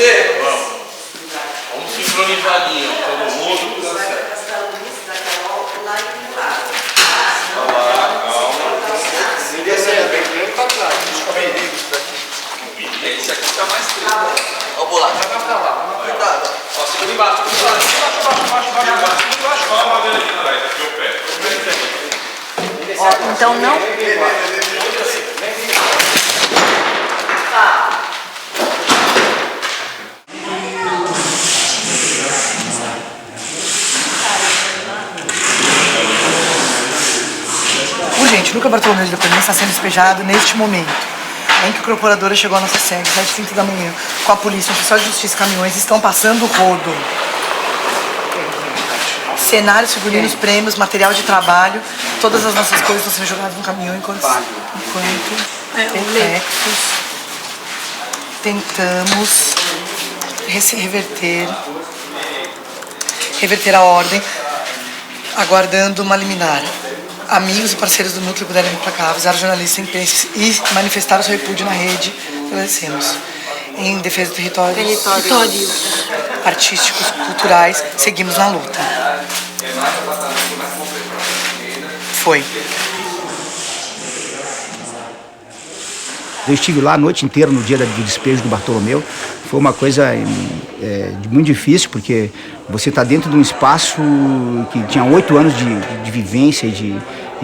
ser? Vamos sincronizadinho, todo mundo. Esse aqui tá mais frio. Ó, vou lá. Vai pra lá. Cuidado. Ó, segura embaixo. Então não. Urgente, Luca Bartolomeu de Depoimento está sendo despejado neste momento em que a corporadora chegou à nossa sede, 7h30 da manhã, com a polícia, oficial de justiça e caminhões, estão passando o rodo. Cenários, figurinos, prêmios, material de trabalho, todas as nossas coisas estão sendo jogadas no caminhão enquanto tentamos reverter a ordem, aguardando uma liminar. Amigos e parceiros do núcleo puderam vir para cá, avisar jornalistas e imprensa e manifestar o seu repúdio na rede. Agradecemos. Em defesa do territórios artísticos, culturais, seguimos na luta. Foi. Eu estive lá a noite inteira no dia do despejo do Bartolomeu. Foi uma coisa muito difícil, porque você está dentro de um espaço que tinha 8 anos de vivência e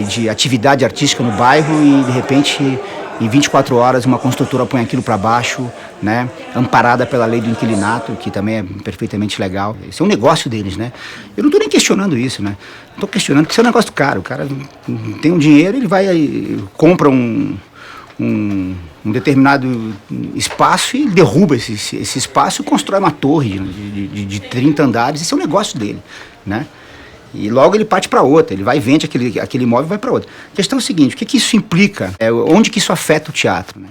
de atividade artística no bairro e, de repente, em 24 horas, uma construtora põe aquilo para baixo, né? Amparada pela lei do inquilinato, que também é perfeitamente legal. Esse é um negócio deles, né? Eu não estou nem questionando isso, né? Estou questionando que isso é um negócio caro. O cara tem um dinheiro, ele vai compra um determinado espaço e derruba esse espaço e constrói uma torre de 30 andares. Esse é o negócio dele, né? E logo ele parte para outra, ele vai e vende aquele imóvel e vai para outra. A questão é o seguinte, o que isso implica? Onde que isso afeta o teatro, né?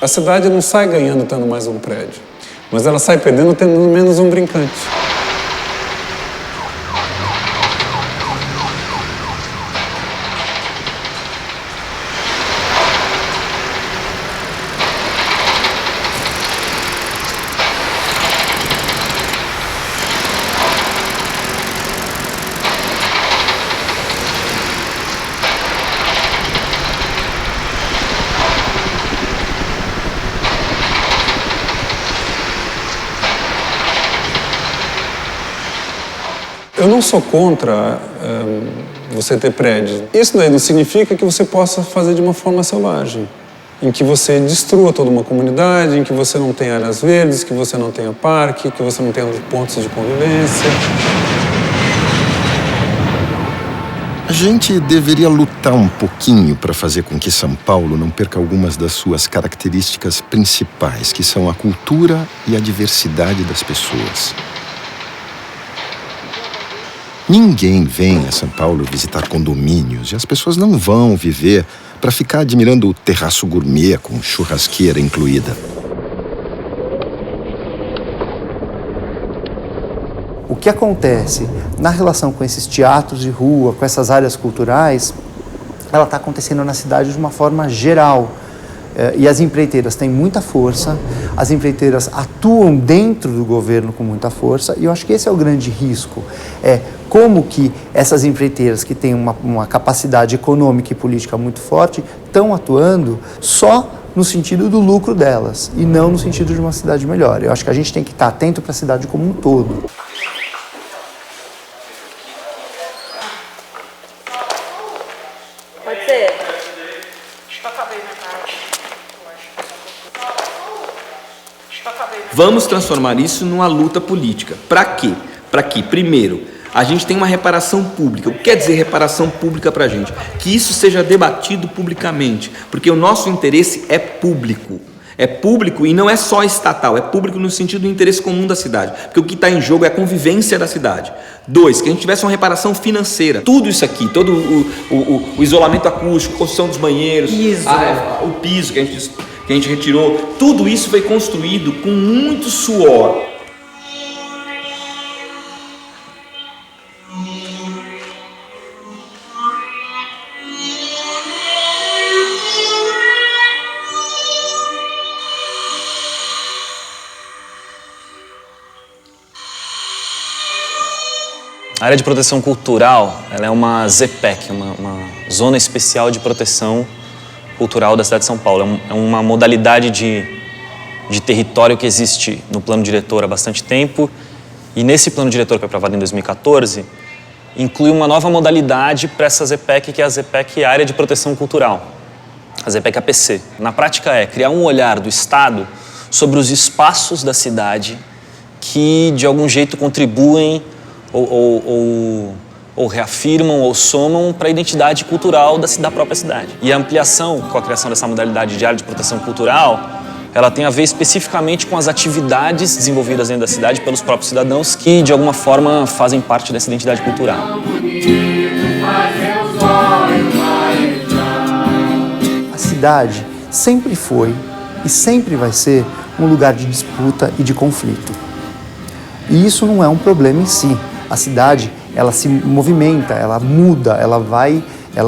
A cidade não sai ganhando tendo mais um prédio, mas ela sai perdendo tendo menos um brincante. Eu não sou contra você ter prédios. Isso daí não significa que você possa fazer de uma forma selvagem, em que você destrua toda uma comunidade, em que você não tenha áreas verdes, que você não tenha parque, que você não tenha pontos de convivência. A gente deveria lutar um pouquinho para fazer com que São Paulo não perca algumas das suas características principais, que são a cultura e a diversidade das pessoas. Ninguém vem a São Paulo visitar condomínios e as pessoas não vão viver para ficar admirando o terraço gourmet com churrasqueira incluída. O que acontece na relação com esses teatros de rua, com essas áreas culturais, ela está acontecendo na cidade de uma forma geral. E as empreiteiras têm muita força, as empreiteiras atuam dentro do governo com muita força, e eu acho que esse é o grande risco. Como que essas empreiteiras que têm uma capacidade econômica e política muito forte estão atuando só no sentido do lucro delas e não no sentido de uma cidade melhor. Eu acho que a gente tem que estar atento para a cidade como um todo. Pode ser? Vamos transformar isso numa luta política. Para quê? Para que, primeiro, a gente tem uma reparação pública. O que quer dizer reparação pública para a gente? Que isso seja debatido publicamente, porque o nosso interesse é público. É público e não é só estatal, é público no sentido do interesse comum da cidade. Porque o que está em jogo é a convivência da cidade. 2, que a gente tivesse uma reparação financeira. Tudo isso aqui, todo o isolamento acústico, construção dos banheiros, o piso que a gente retirou, tudo isso foi construído com muito suor. A área de proteção cultural, ela é uma ZPEC, uma Zona Especial de Proteção Cultural da cidade de São Paulo. É uma modalidade de território que existe no plano diretor há bastante tempo. E nesse plano diretor, que foi aprovado em 2014, inclui uma nova modalidade para essa ZPEC, que é a ZPEC Área de Proteção Cultural, a ZPEC APC. Na prática é criar um olhar do Estado sobre os espaços da cidade que, de algum jeito, contribuem ou reafirmam ou somam para a identidade cultural da própria cidade. E a ampliação, com a criação dessa modalidade de área de proteção cultural, ela tem a ver especificamente com as atividades desenvolvidas dentro da cidade pelos próprios cidadãos que, de alguma forma, fazem parte dessa identidade cultural. A cidade sempre foi e sempre vai ser um lugar de disputa e de conflito. E isso não é um problema em si. A cidade, ela se movimenta, ela muda, ela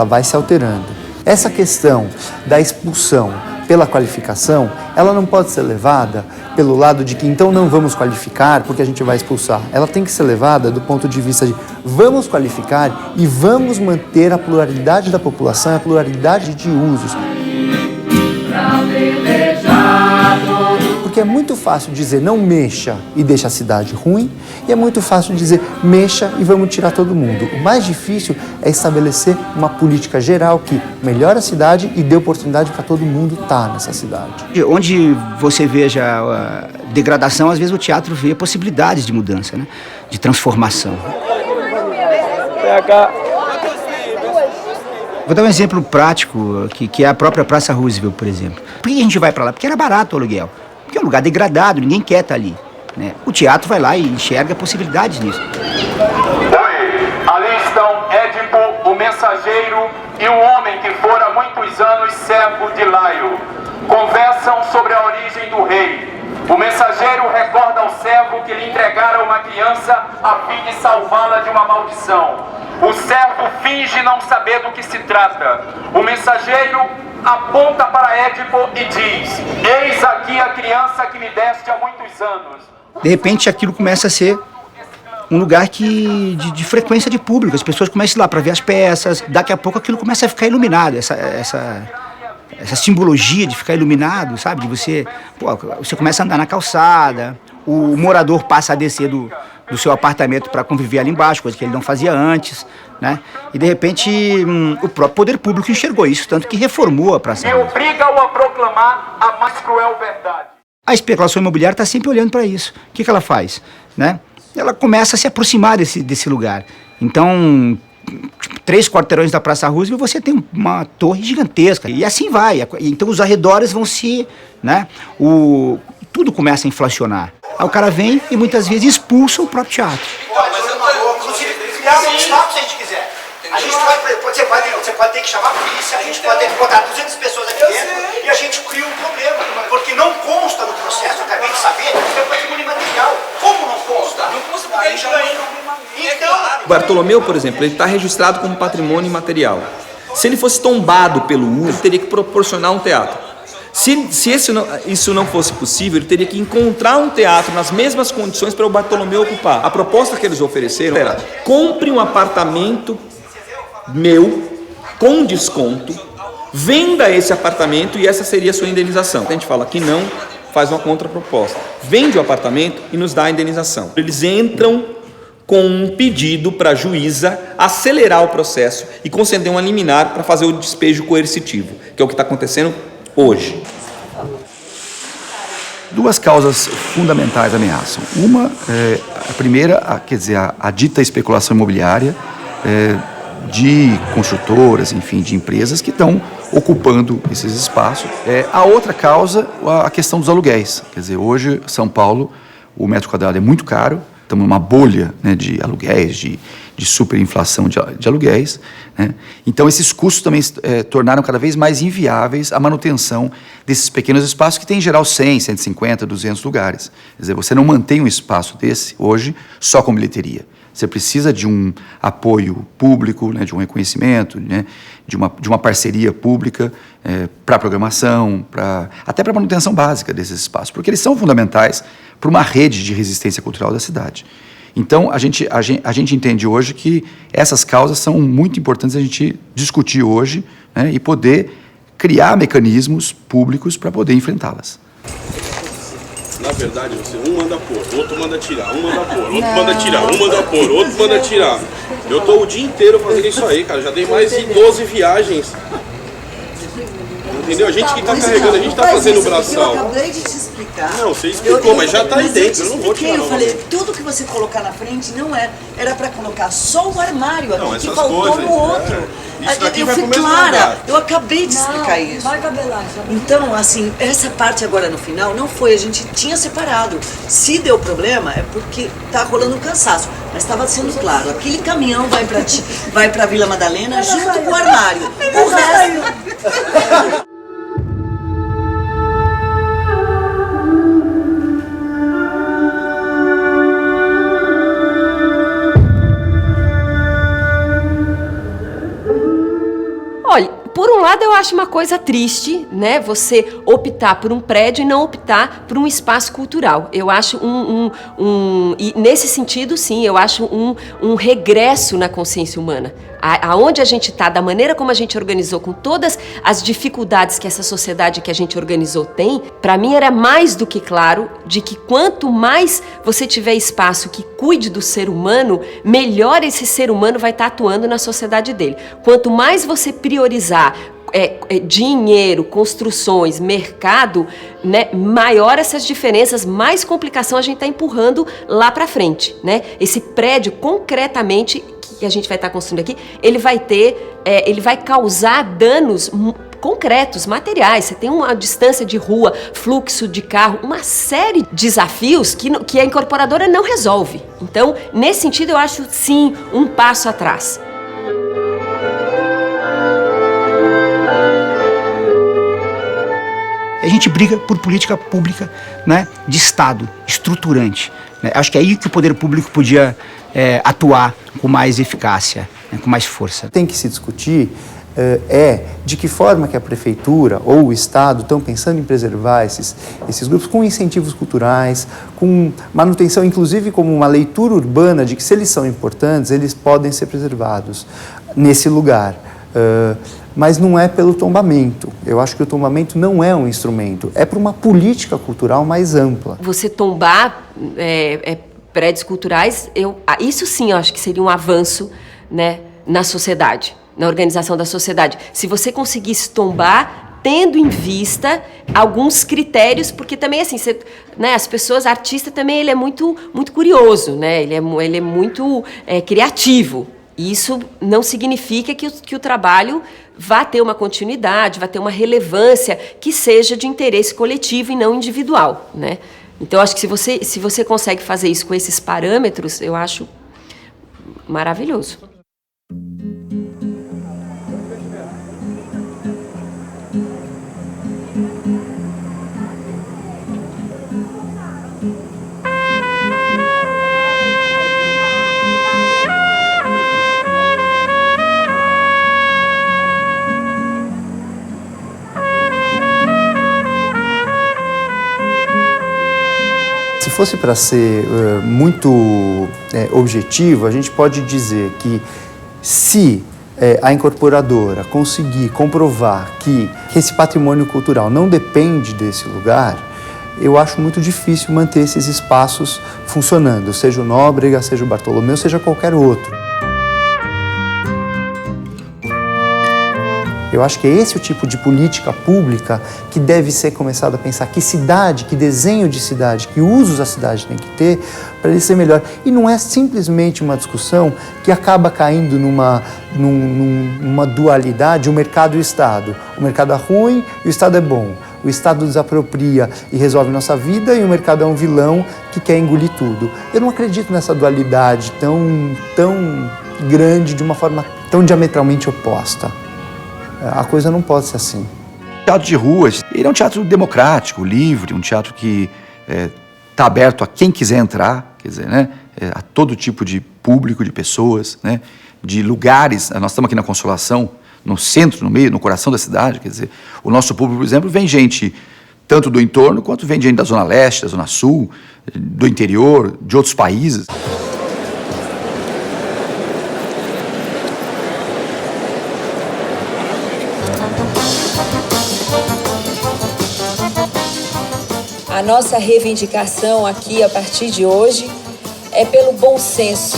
vai se alterando. Essa questão da expulsão pela qualificação, ela não pode ser levada pelo lado de que então não vamos qualificar porque a gente vai expulsar. Ela tem que ser levada do ponto de vista de vamos qualificar e vamos manter a pluralidade da população, a pluralidade de usos. Porque é muito fácil dizer não mexa e deixa a cidade ruim, e é muito fácil dizer mexa e vamos tirar todo mundo. O mais difícil é estabelecer uma política geral que melhora a cidade e dê oportunidade para todo mundo estar nessa cidade. Onde você veja a degradação, às vezes o teatro vê possibilidades de mudança, né? De transformação. Vou dar um exemplo prático, que é a própria Praça Roosevelt, por exemplo. Por que a gente vai para lá? Porque era barato o aluguel. Porque é um lugar degradado, ninguém quer estar ali, né? O teatro vai lá e enxerga possibilidades nisso. Oi, ali estão Édipo, o mensageiro, e um homem que fora há muitos anos servo de Laio. Conversam sobre a origem do rei. O mensageiro recorda ao servo que lhe entregara uma criança a fim de salvá-la de uma maldição. O servo finge não saber do que se trata. O mensageiro aponta para Édipo e diz: eis aqui a criança que me deste há muitos anos. De repente aquilo começa a ser um lugar de frequência de público. As pessoas começam a ir lá para ver as peças. Daqui a pouco aquilo começa a ficar iluminado. Essa simbologia de ficar iluminado, sabe? De você começa a andar na calçada, o morador passa a descer do seu apartamento para conviver ali embaixo, coisa que ele não fazia antes, né? E de repente o próprio poder público enxergou isso, tanto que reformou a Praça Roosevelt. E obriga-o a proclamar a mais cruel verdade. A especulação imobiliária está sempre olhando para isso. O que ela faz, né? Ela começa a se aproximar desse lugar. Então, 3 quarteirões da Praça Roosevelt, você tem uma torre gigantesca. E assim vai. Então os arredores vão né? Tudo começa a inflacionar. Aí o cara vem e muitas vezes expulsa o próprio teatro. Inclusive, criar um espaço se a gente quiser. A gente você pode ter que chamar a polícia, a gente pode ter que botar 200 pessoas aqui dentro e a gente cria um problema. Porque não consta no processo, eu acabei de saber, que é patrimônio imaterial. Como não consta? Não consta porque a gente então, O Bartolomeu, por exemplo, ele está registrado como patrimônio imaterial. Se ele fosse tombado pelo uso, ele teria que proporcionar um teatro. Se isso não fosse possível, ele teria que encontrar um teatro nas mesmas condições para o Bartolomeu ocupar. A proposta que eles ofereceram era: compre um apartamento meu com desconto, venda esse apartamento e essa seria a sua indenização. A gente fala que não, faz uma contraproposta. Vende o apartamento e nos dá a indenização. Eles entram com um pedido para a juíza acelerar o processo e conceder uma liminar para fazer o despejo coercitivo, que é o que está acontecendo hoje. 2 causas fundamentais ameaçam. Uma, a primeira, quer dizer, a dita especulação imobiliária, de construtoras, enfim, de empresas que estão ocupando esses espaços. A outra causa, a questão dos aluguéis. Quer dizer, hoje, São Paulo, o metro quadrado é muito caro, estamos numa bolha, né, de aluguéis, de superinflação de aluguéis, né? Então, esses custos também tornaram cada vez mais inviáveis a manutenção desses pequenos espaços que tem, em geral, 100, 150, 200 lugares. Quer dizer, você não mantém um espaço desse, hoje, só com bilheteria. Você precisa de um apoio público, né, de um reconhecimento, né, de uma parceria pública para a programação, até para a manutenção básica desses espaços, porque eles são fundamentais para uma rede de resistência cultural da cidade. Então, a gente entende hoje que essas causas são muito importantes a gente discutir hoje, né, e poder criar mecanismos públicos para poder enfrentá-las. Na verdade, um manda pôr, o outro manda tirar, um manda pôr, o outro manda tirar, um manda pôr, o outro manda tirar. Eu tô o dia inteiro fazendo isso aí, cara. Já dei mais de 12 viagens. Entendeu? A gente que tá carregando, a gente tá fazendo o braçal. Eu acabei de te explicar. Não, você explicou, mas já tá aí dentro, eu não vou tirar. Eu falei, tudo que você colocar na frente não era pra colocar só o armário aqui, não, que faltou no outro. Isso daqui eu vai fui pro mesmo clara, lugar. eu acabei de explicar isso. Vai cabelar. Então, assim, essa parte agora no final não foi, a gente tinha separado. Se deu problema, é porque tá rolando um cansaço. Mas estava sendo claro, aquele caminhão vai pra Vila Madalena junto com o armário. O resto... Olha, por um lado eu acho uma coisa triste, né, você optar por um prédio e não optar por um espaço cultural. Eu acho e nesse sentido, sim, eu acho um regresso na consciência humana. Aonde a gente está, da maneira como a gente organizou, com todas as dificuldades que essa sociedade que a gente organizou tem, para mim era mais do que claro de que quanto mais você tiver espaço que cuide do ser humano, melhor esse ser humano vai estar atuando na sociedade dele. Quanto mais você priorizar dinheiro, construções, mercado, né, maior essas diferenças, mais complicação a gente está empurrando lá para frente, né? Esse prédio, concretamente, que a gente vai estar construindo aqui, ele vai causar danos concretos, materiais. Você tem uma distância de rua, fluxo de carro, uma série de desafios que a incorporadora não resolve. Então, nesse sentido, eu acho, sim, um passo atrás. A gente briga por política pública, né, de Estado, estruturante, né? Acho que é aí que o poder público podia atuar com mais eficácia, né, com mais força. Tem que se discutir de que forma que a prefeitura ou o Estado estão pensando em preservar esses grupos com incentivos culturais, com manutenção, inclusive como uma leitura urbana de que se eles são importantes, eles podem ser preservados nesse lugar. Mas não é pelo tombamento. Eu acho que o tombamento não é um instrumento, é para uma política cultural mais ampla. Você tombar prédios culturais, isso sim eu acho que seria um avanço, né, na sociedade, na organização da sociedade. Se você conseguisse tombar, tendo em vista alguns critérios, porque também assim, né, as pessoas, artista também ele é muito curioso, né, ele é muito criativo. E isso não significa que o trabalho vá ter uma continuidade, vá ter uma relevância que seja de interesse coletivo e não individual, né? Então, acho que se você consegue fazer isso com esses parâmetros, eu acho maravilhoso. Se fosse para ser muito objetivo, a gente pode dizer que se a incorporadora conseguir comprovar que esse patrimônio cultural não depende desse lugar, eu acho muito difícil manter esses espaços funcionando, seja o Nóbrega, seja o Bartolomeu, seja qualquer outro. Eu acho que é esse o tipo de política pública que deve ser começado a pensar que cidade, que desenho de cidade, que usos a cidade tem que ter para ele ser melhor. E não é simplesmente uma discussão que acaba caindo numa dualidade, o mercado e o Estado. O mercado é ruim e o Estado é bom. O Estado desapropria e resolve nossa vida e o mercado é um vilão que quer engolir tudo. Eu não acredito nessa dualidade tão grande, de uma forma tão diametralmente oposta. A coisa não pode ser assim. O teatro de rua, ele é um teatro democrático, livre, um teatro que está aberto a quem quiser entrar, quer dizer, né, a todo tipo de público, de pessoas, né, de lugares. Nós estamos aqui na Consolação, no centro, no meio, no coração da cidade, quer dizer, o nosso público, por exemplo, vem gente tanto do entorno quanto vem gente da Zona Leste, da Zona Sul, do interior, de outros países. A nossa reivindicação aqui, a partir de hoje, é pelo bom senso.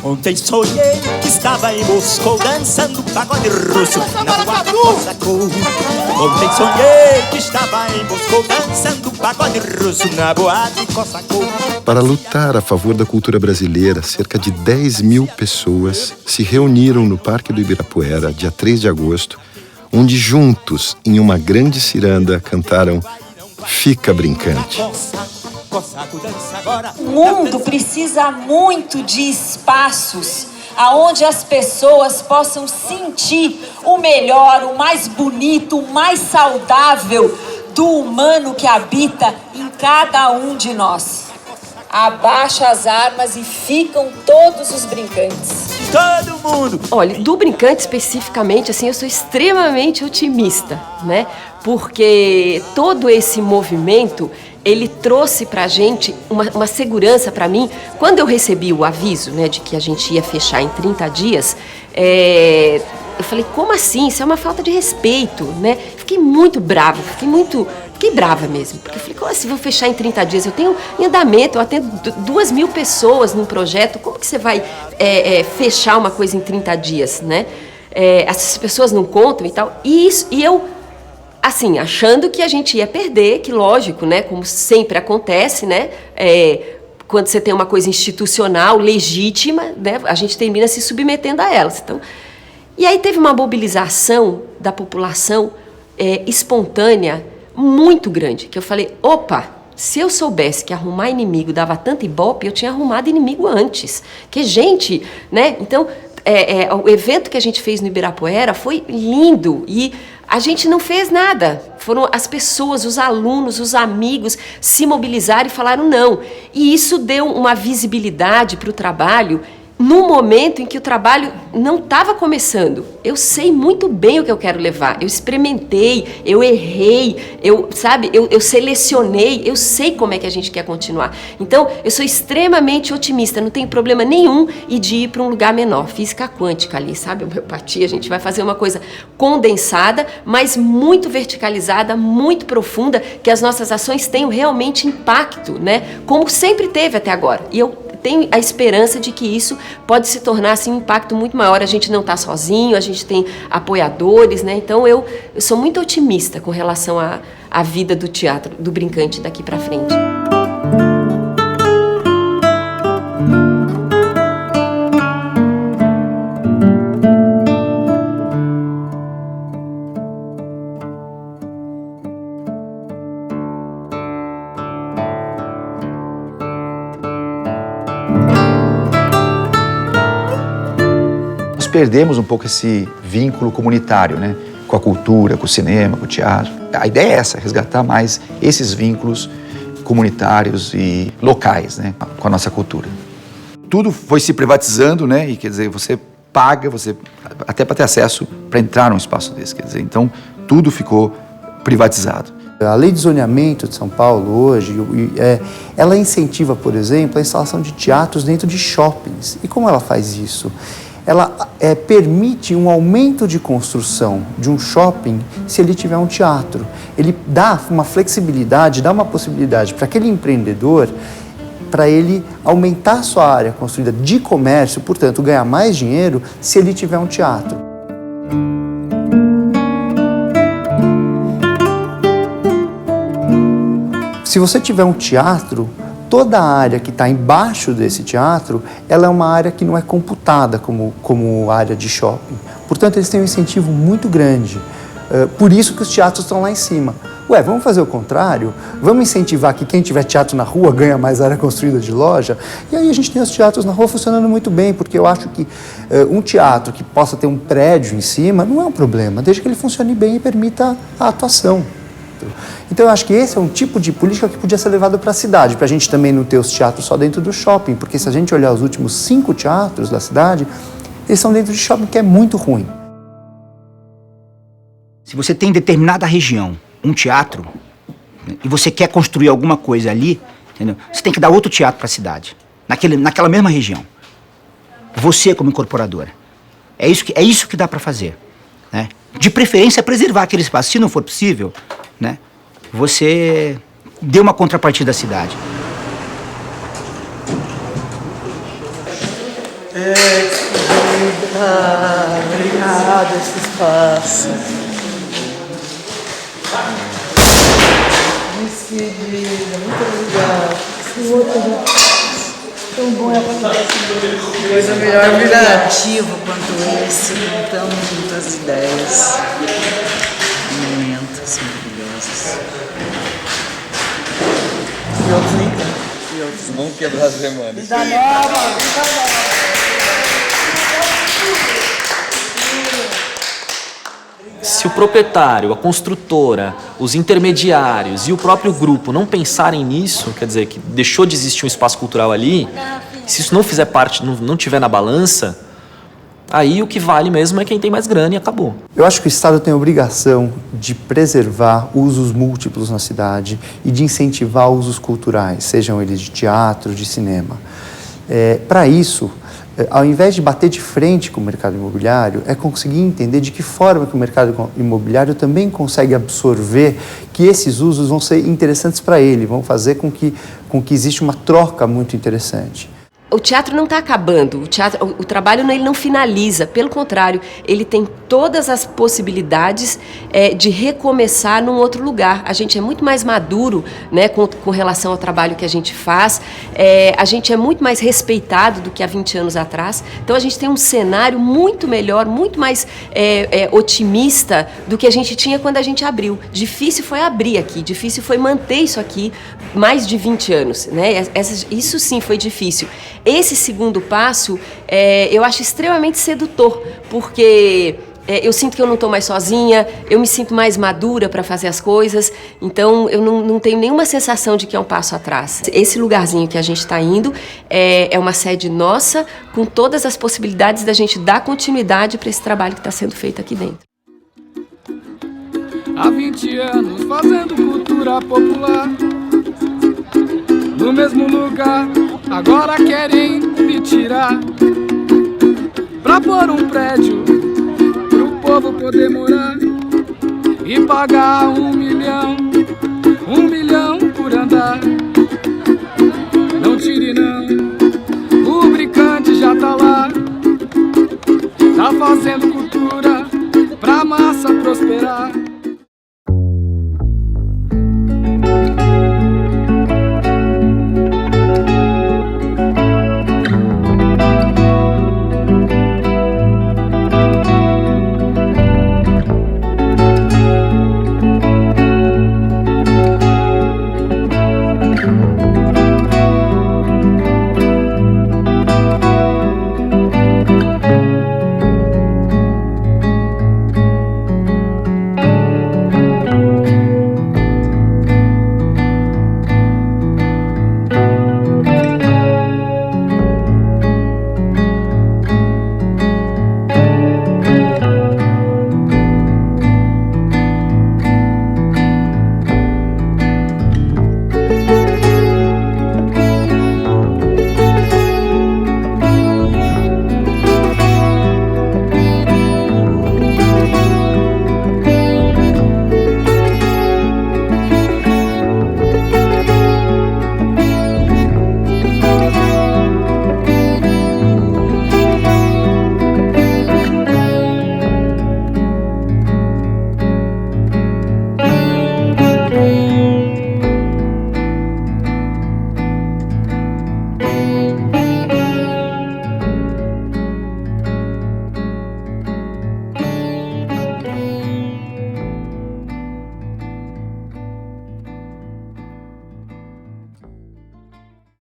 Ontem sonhei que estava em Moscou dançando pagode russo na boate Cossacou. Ontem sonhei que estava em Moscou dançando pagode russo na boate Cossacou. Para lutar a favor da cultura brasileira, cerca de 10 mil pessoas se reuniram no Parque do Ibirapuera, dia 3 de agosto, onde juntos, em uma grande ciranda, cantaram Fica Brincante. O mundo precisa muito de espaços aonde as pessoas possam sentir o melhor, o mais bonito, o mais saudável do humano que habita em cada um de nós. Abaixa as armas e ficam todos os brincantes. Todo mundo! Olha, do brincante especificamente, assim, eu sou extremamente otimista, né? Porque todo esse movimento, ele trouxe pra gente uma segurança pra mim. Quando eu recebi o aviso, né, de que a gente ia fechar em 30 dias, eu falei, como assim? Isso é uma falta de respeito, né? Fiquei muito brava, fiquei brava mesmo. Porque eu falei, como assim vou fechar em 30 dias? Eu tenho em andamento, eu atendo 2 mil pessoas num projeto, como que você vai fechar uma coisa em 30 dias, né? Essas pessoas não contam e tal. E eu, assim, achando que a gente ia perder, que lógico, né? Como sempre acontece, né? Quando você tem uma coisa institucional, legítima, né? A gente termina se submetendo a elas. Então, e aí teve uma mobilização da população espontânea muito grande, que eu falei, opa, se eu soubesse que arrumar inimigo dava tanto ibope, eu tinha arrumado inimigo antes. Que gente, né? Então, o evento que a gente fez no Ibirapuera foi lindo e a gente não fez nada. Foram as pessoas, os alunos, os amigos se mobilizaram e falaram não. E isso deu uma visibilidade para o trabalho no momento em que o trabalho não estava começando. Eu sei muito bem o que eu quero levar. Eu experimentei, eu errei, eu selecionei, eu sei como é que a gente quer continuar. Então, eu sou extremamente otimista, não tenho problema nenhum de ir para um lugar menor. Física quântica ali, sabe? Homeopatia, a gente vai fazer uma coisa condensada, mas muito verticalizada, muito profunda, que as nossas ações tenham realmente impacto, né? Como sempre teve até agora. E eu tenho a esperança de que isso pode se tornar assim, um impacto muito maior. A gente não está sozinho, a gente tem apoiadores, né? Então eu sou muito otimista com relação à vida do teatro, do brincante daqui para frente. Perdemos um pouco esse vínculo comunitário, né? Com a cultura, com o cinema, com o teatro. A ideia é essa, resgatar mais esses vínculos comunitários e locais, né? Com a nossa cultura. Tudo foi se privatizando, né? E quer dizer, você paga, até para ter acesso para entrar num espaço desse, quer dizer, então tudo ficou privatizado. A lei de zoneamento de São Paulo hoje, ela incentiva, por exemplo, a instalação de teatros dentro de shoppings. E como ela faz isso? Ela permite um aumento de construção de um shopping se ele tiver um teatro. Ele dá uma flexibilidade, dá uma possibilidade para aquele empreendedor para ele aumentar sua área construída de comércio, portanto, ganhar mais dinheiro se ele tiver um teatro. Se você tiver um teatro, toda a área que está embaixo desse teatro, ela é uma área que não é computada como área de shopping. Portanto, eles têm um incentivo muito grande. Por isso que os teatros estão lá em cima. Ué, vamos fazer o contrário? Vamos incentivar que quem tiver teatro na rua ganha mais área construída de loja? E aí a gente tem os teatros na rua funcionando muito bem, porque eu acho que um teatro que possa ter um prédio em cima não é um problema, desde que ele funcione bem e permita a atuação. Então eu acho que esse é um tipo de política que podia ser levado para a cidade, para a gente também não ter os teatros só dentro do shopping, porque se a gente olhar os últimos 5 teatros da cidade, eles são dentro de shopping, que é muito ruim. Se você tem em determinada região um teatro, né, e você quer construir alguma coisa ali, entendeu? Você tem que dar outro teatro para a cidade, naquela mesma região. Você como incorporadora. É isso que dá para fazer, né? De preferência preservar aquele espaço. Se não for possível, né, você dê uma contrapartida à cidade. Obrigada, esse espaço. Querida, muito obrigada. Tão bom é a coisa melhor criativo quanto esse, então muitas ideias, momentos maravilhosos. E outros nem tanto. E outros vão quebrar as semanas. Vida nova, vida nova. Se o proprietário, a construtora, os intermediários e o próprio grupo não pensarem nisso, quer dizer, que deixou de existir um espaço cultural ali, se isso não fizer parte, não tiver na balança, aí o que vale mesmo é quem tem mais grana e acabou. Eu acho que o Estado tem a obrigação de preservar usos múltiplos na cidade e de incentivar usos culturais, sejam eles de teatro, de cinema. Para isso, ao invés de bater de frente com o mercado imobiliário, é conseguir entender de que forma que o mercado imobiliário também consegue absorver que esses usos vão ser interessantes para ele, vão fazer com que exista uma troca muito interessante. O teatro não está acabando, o trabalho ele não finaliza, pelo contrário, ele tem todas as possibilidades de recomeçar num outro lugar. A gente é muito mais maduro, né, com relação ao trabalho que a gente faz, a gente é muito mais respeitado do que há 20 anos atrás, então a gente tem um cenário muito melhor, muito mais otimista do que a gente tinha quando a gente abriu. Difícil foi abrir aqui, difícil foi manter isso aqui mais de 20 anos, né? Isso sim foi difícil. Esse segundo passo, eu acho extremamente sedutor, porque eu sinto que eu não estou mais sozinha, eu me sinto mais madura para fazer as coisas, então eu não tenho nenhuma sensação de que é um passo atrás. Esse lugarzinho que a gente está indo é uma sede nossa, com todas as possibilidades da gente dar continuidade para esse trabalho que está sendo feito aqui dentro. Há 20 anos fazendo cultura popular, no mesmo lugar, agora querem me tirar pra pôr um prédio pro povo poder morar e pagar 1 milhão por andar.